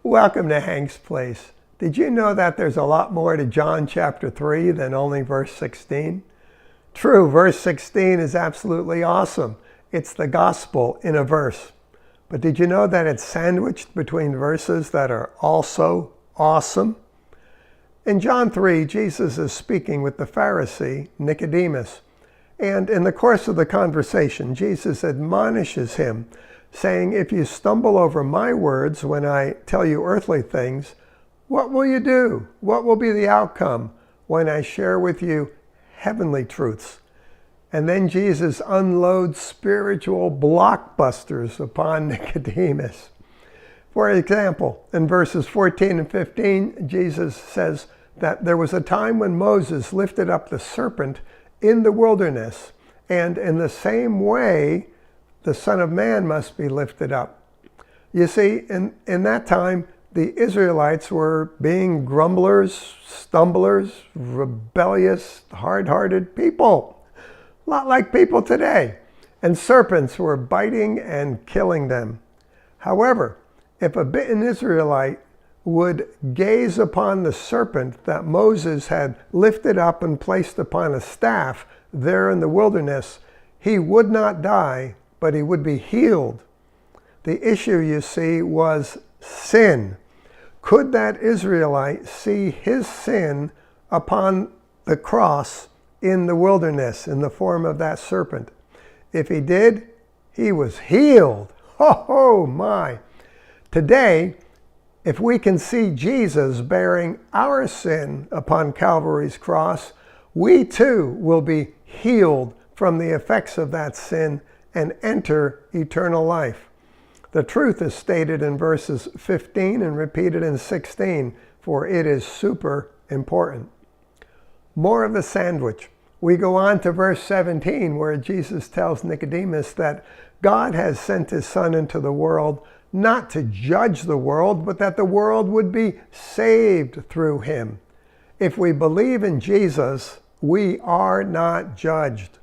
Welcome to Hank's Place. Did you know that there's a lot more to John chapter 3 than only verse 16? True, verse 16 is absolutely awesome. It's the gospel in a verse. But did you know that it's sandwiched between verses that are also awesome? In John 3, Jesus is speaking with the Pharisee, Nicodemus. And in the course of the conversation, Jesus admonishes him, saying, if you stumble over my words when I tell you earthly things, what will you do? What will be the outcome when I share with you heavenly truths? And then Jesus unloads spiritual blockbusters upon Nicodemus. For example, in verses 14 and 15, Jesus says that there was a time when Moses lifted up the serpent in the wilderness, and in the same way, the Son of Man must be lifted up. You see, in that time, the Israelites were being grumblers, stumblers, rebellious, hard-hearted people. A lot like people today. And serpents were biting and killing them. However, if a bitten Israelite would gaze upon the serpent that Moses had lifted up and placed upon a staff there in the wilderness, he would not die, but he would be healed. The issue, you see, was sin. Could that Israelite see his sin upon the cross in the wilderness in the form of that serpent? If he did, he was healed. Oh my! Today, if we can see Jesus bearing our sin upon Calvary's cross, we too will be healed from the effects of that sin and enter eternal life. The truth is stated in verses 15 and repeated in 16, for it is super important. More of the sandwich. We go on to verse 17, where Jesus tells Nicodemus that God has sent his Son into the world not to judge the world, but that the world would be saved through him. If we believe in Jesus, we are not judged.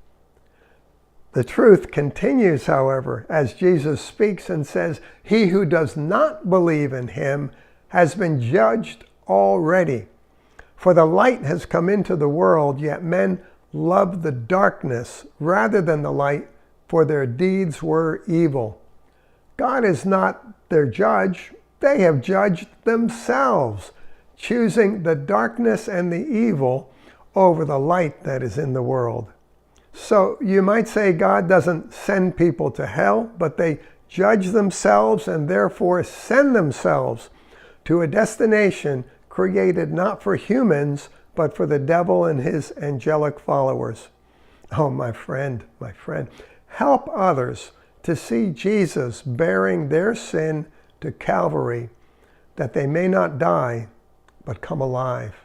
The truth continues, however, as Jesus speaks and says, he who does not believe in him has been judged already. For the light has come into the world, yet men love the darkness rather than the light, for their deeds were evil. God is not their judge. They have judged themselves, choosing the darkness and the evil over the light that is in the world. So you might say God doesn't send people to hell, but they judge themselves and therefore send themselves to a destination created not for humans, but for the devil and his angelic followers. Oh, my friend, help others to see Jesus bearing their sin to Calvary, that they may not die, but come alive.